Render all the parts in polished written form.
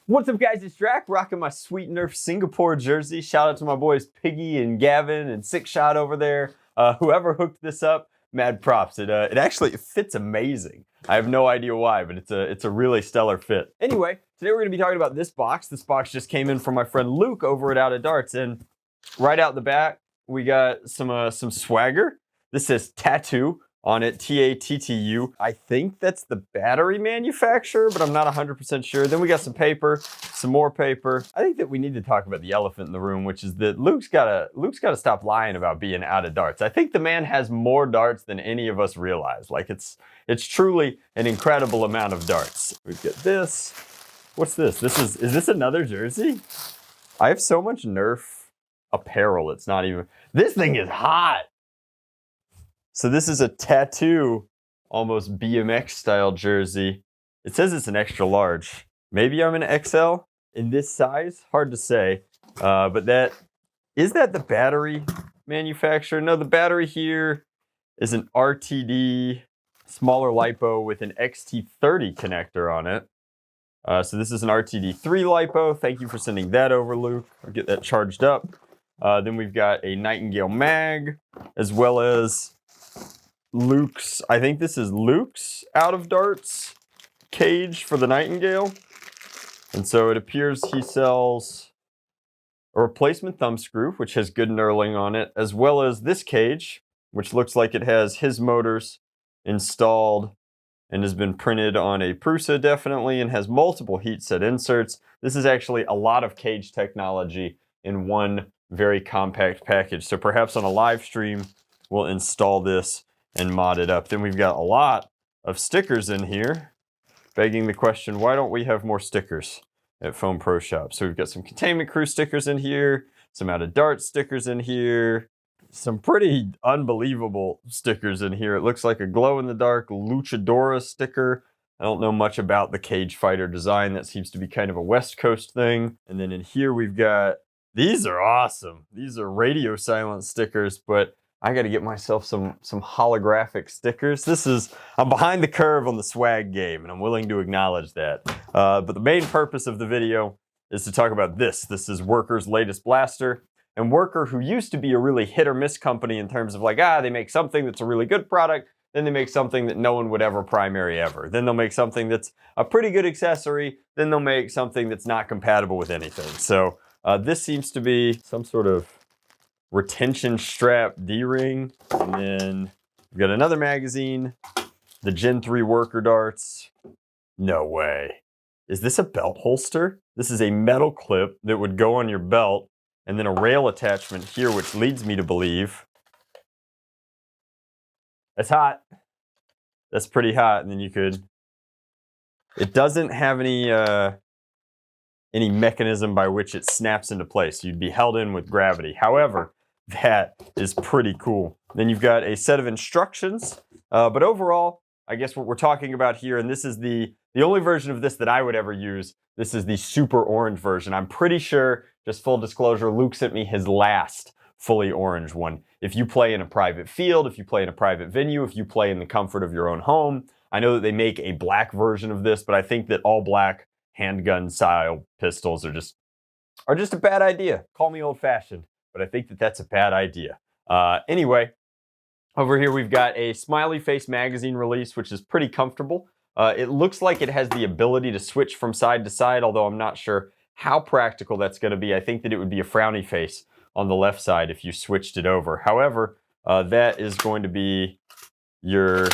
What's up guys, it's Drac, rocking my sweet Nerf Singapore jersey. Shout out to my boys Piggy and Gavin and Six Shot over there. Whoever hooked this up, mad props. It actually fits amazing. I have no idea why, but it's a really stellar fit. Anyway, today we're gonna be talking about this box. This box just came in from my friend Luke over at Out of Darts, and right out the back, we got some swagger. This says Tattoo on it, T-A-T-T-U. I think that's the battery manufacturer, but I'm not 100% sure. Then we got some paper, some more paper. I think that we need to talk about the elephant in the room, which is that Luke's gotta stop lying about being out of darts. I think the man has more darts than any of us realize. Like it's truly an incredible amount of darts. We get this. What's this? Is this another jersey? I have so much Nerf apparel, it's not even, this thing is hot. So this is a Tattoo, almost BMX style jersey. It says it's an extra large. Maybe I'm an XL in this size, hard to say. But is that the battery manufacturer? No, the battery here is an RTD smaller LiPo with an XT30 connector on it. So this is an RTD3 LiPo. Thank you for sending that over, Luke. I'll get that charged up. Then we've got a Nightingale mag, as well as Luke's, I think this is Luke's Out of Darts cage for the Nightingale. And so it appears he sells a replacement thumb screw, which has good knurling on it, as well as this cage, which looks like it has his motors installed and has been printed on a Prusa definitely, and has multiple heat set inserts. This is actually a lot of cage technology in one very compact package. So perhaps on a live stream, we'll install this and mod it up. Then we've got a lot of stickers in here, begging the question, why don't we have more stickers at Foam Pro Shop? So we've got some Containment Crew stickers in here, some Out of Darts stickers in here, some pretty unbelievable stickers in here. It looks like a glow-in-the-dark Luchadora sticker. I don't know much about the Cage Fighter design. That seems to be kind of a West Coast thing. And then in here we've got, these are awesome. These are radio silent stickers, but I got to get myself some holographic stickers. I'm behind the curve on the swag game, and I'm willing to acknowledge that. But the main purpose of the video is to talk about this. This is Worker's latest blaster. And Worker, who used to be a really hit or miss company in terms of like, they make something that's a really good product, then they make something that no one would ever primary ever. Then they'll make something that's a pretty good accessory, then they'll make something that's not compatible with anything. So this seems to be some sort of retention strap D-ring, and then we've got another magazine, the Gen 3 Worker darts. No way. Is this a belt holster? This is a metal clip that would go on your belt, and then a rail attachment here, which leads me to believe that's hot. That's pretty hot. And then it doesn't have any mechanism by which it snaps into place. You'd be held in with gravity. However, that is pretty cool. Then you've got a set of instructions, but overall, I guess what we're talking about here, and this is the only version of this that I would ever use, this is the super orange version. I'm pretty sure, just full disclosure, Luke sent me his last fully orange one. If you play in a private field, if you play in a private venue, if you play in the comfort of your own home, I know that they make a black version of this, but I think that all black handgun style pistols are just a bad idea. Call me old fashioned, but I think that that's a bad idea. Anyway, over here we've got a smiley face magazine release, which is pretty comfortable. It looks like it has the ability to switch from side to side, although I'm not sure how practical that's going to be. I think that it would be a frowny face on the left side if you switched it over. However, that is going to be your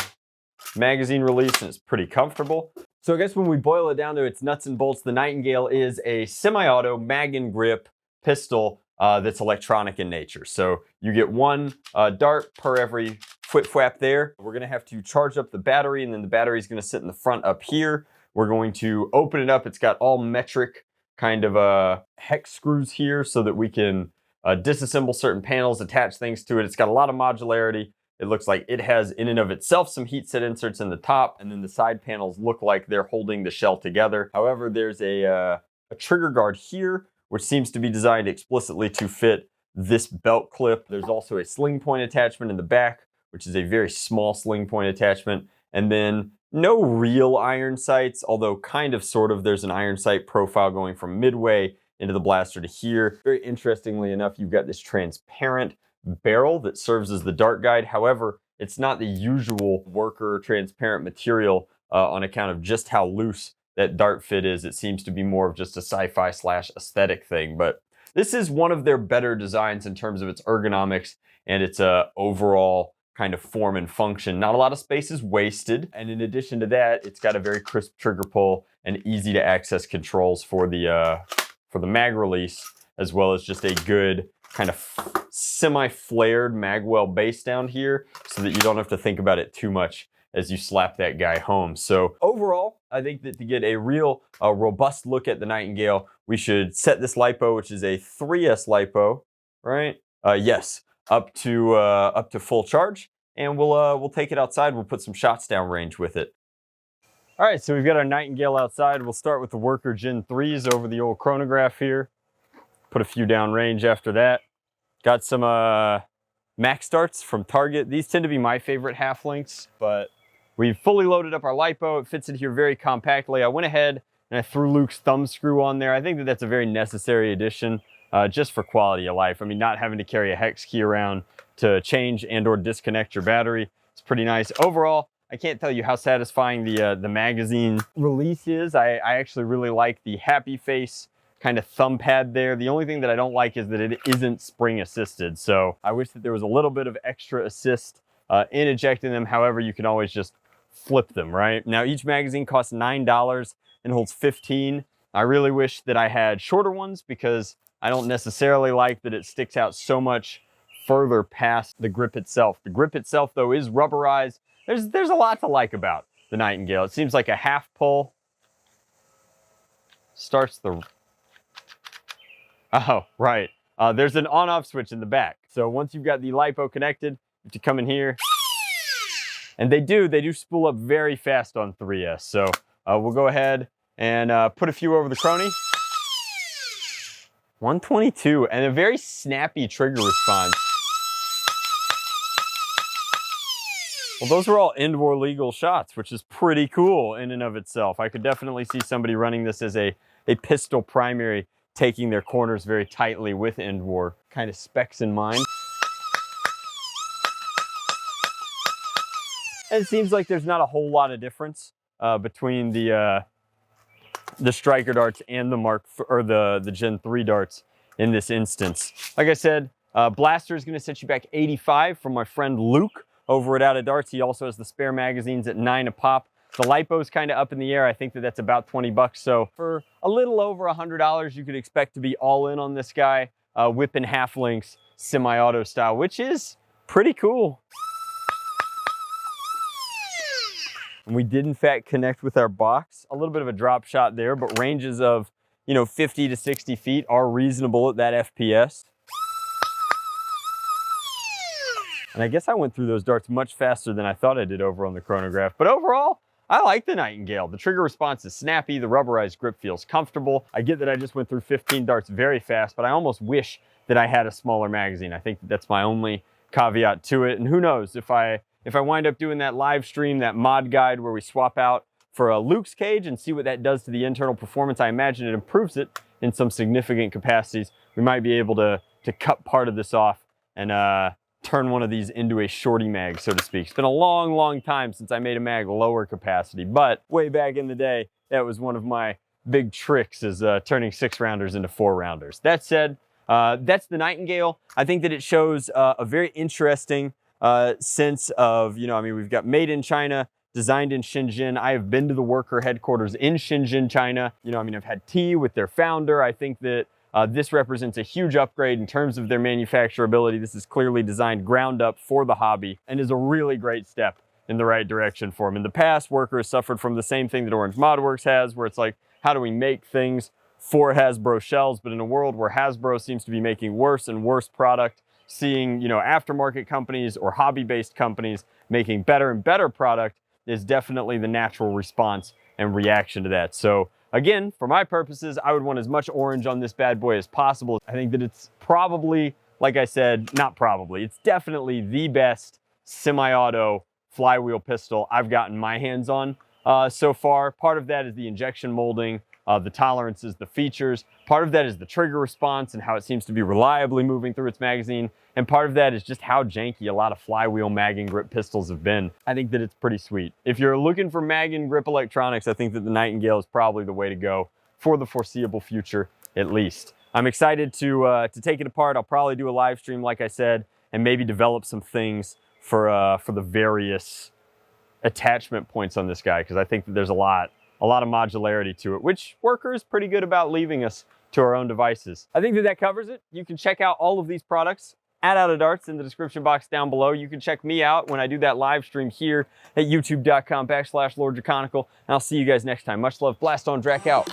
magazine release, and it's pretty comfortable. So I guess when we boil it down to its nuts and bolts, the Nightingale is a semi-auto mag and grip pistol that's electronic in nature. So you get one dart per every flip flap there. We're gonna have to charge up the battery, and then the battery is gonna sit in the front up here. We're going to open it up. It's got all metric kind of hex screws here so that we can disassemble certain panels, attach things to it. It's got a lot of modularity. It looks like it has in and of itself some heat set inserts in the top, and then the side panels look like they're holding the shell together. However, there's a trigger guard here, which seems to be designed explicitly to fit this belt clip. There's also a sling point attachment in the back, which is a very small sling point attachment. And then No real iron sights, although kind of sort of there's an iron sight profile going from midway into the blaster to here. Very interestingly enough, you've got this transparent barrel that serves as the dart guide. However, it's not the usual worker transparent material on account of just how loose that dart fit is. It seems to be more of just a sci-fi slash aesthetic thing, but this is one of their better designs in terms of its ergonomics and its overall kind of form and function. Not a lot of space is wasted, and in addition to that, it's got a very crisp trigger pull and easy to access controls for the mag release, as well as just a good kind of semi-flared magwell base down here so that you don't have to think about it too much as you slap that guy home. So overall, I think that to get a real robust look at the Nightingale, we should set this LiPo, which is a 3S LiPo, right? Yes, up to full charge, and we'll take it outside. We'll put some shots down range with it. All right, so we've got our Nightingale outside. We'll start with the Worker Gen 3s over the old Chronograph here. Put a few down range after that. Got some max darts from Target. These tend to be my favorite half lengths, but we've fully loaded up our LiPo. It fits in here very compactly. I went ahead and I threw Luke's thumb screw on there. I think that that's a very necessary addition just for quality of life. I mean, not having to carry a hex key around to change and or disconnect your battery. It's pretty nice. Overall, I can't tell you how satisfying the magazine release is. I actually really like the happy face kind of thumb pad there. The only thing that I don't like is that it isn't spring assisted. So I wish that there was a little bit of extra assist in ejecting them. However, you can always just flip them, right? Now, each magazine costs $9 and holds 15. I really wish that I had shorter ones because I don't necessarily like that it sticks out so much further past the grip itself. The grip itself, though, is rubberized. There's a lot to like about the Nightingale. It seems like a half pull starts the... Oh, right. There's an on-off switch in the back. So once you've got the LiPo connected, you have to come in here. And they do spool up very fast on 3S. So we'll go ahead and put a few over the Chrony. 122, and a very snappy trigger response. Well, those were all indoor legal shots, which is pretty cool in and of itself. I could definitely see somebody running this as a pistol primary, taking their corners very tightly with indoor kind of specs in mind. And it seems like there's not a whole lot of difference between the striker darts and the Gen 3 darts in this instance. Like I said, blaster is going to set you back 85 from my friend Luke over at Out of Darts. He also has the spare magazines at 9 a pop. The LiPo's kind of up in the air. I think that that's about 20 bucks. So for a little over $100, you could expect to be all in on this guy, whipping half lengths semi-auto style, which is pretty cool. And we did in fact connect with our box. A little bit of a drop shot there, but ranges of, 50 to 60 feet are reasonable at that FPS. And I guess I went through those darts much faster than I thought I did over on the Chronograph. But overall, I like the Nightingale. The trigger response is snappy. The rubberized grip feels comfortable. I get that I just went through 15 darts very fast, but I almost wish that I had a smaller magazine. I think that's my only caveat to it. And who knows, if I wind up doing that live stream, that mod guide where we swap out for a Luke's cage and see what that does to the internal performance, I imagine it improves it in some significant capacities. We might be able to cut part of this off and turn one of these into a shorty mag, so to speak. It's been a long, long time since I made a mag lower capacity, but way back in the day, that was one of my big tricks, is turning 6-rounders into 4-rounders. That said, that's the Nightingale. I think that it shows a very interesting sense of, we've got made in China, designed in Shenzhen. I have been to the Worker headquarters in Shenzhen, China. I've had tea with their founder. I think that this represents a huge upgrade in terms of their manufacturability. This is clearly designed ground up for the hobby and is a really great step in the right direction for them. In the past, Worker has suffered from the same thing that Orange Modworks has, where it's like, how do we make things for Hasbro shelves? But in a world where Hasbro seems to be making worse and worse product, seeing, aftermarket companies or hobby-based companies making better and better product is definitely the natural response and reaction to that. So again, for my purposes, I would want as much orange on this bad boy as possible. I think that it's probably, like I said, not probably, it's definitely the best semi-auto flywheel pistol I've gotten my hands on so far. Part of that is the injection molding, the tolerances, the features. Part of that is the trigger response and how it seems to be reliably moving through its magazine. And part of that is just how janky a lot of flywheel mag and grip pistols have been. I think that it's pretty sweet. If you're looking for mag and grip electronics, I think that the Nightingale is probably the way to go for the foreseeable future, at least. I'm excited to take it apart. I'll probably do a live stream, like I said, and maybe develop some things for the various attachment points on this guy, because I think that there's a lot of modularity to it, which Worker is pretty good about leaving us to our own devices. I think that covers it. You can check out all of these products at Out of Darts in the description box down below. You can check me out when I do that live stream here at youtube.com/LordDraconical, and I'll see you guys next time. Much love. Blast on, Drac out.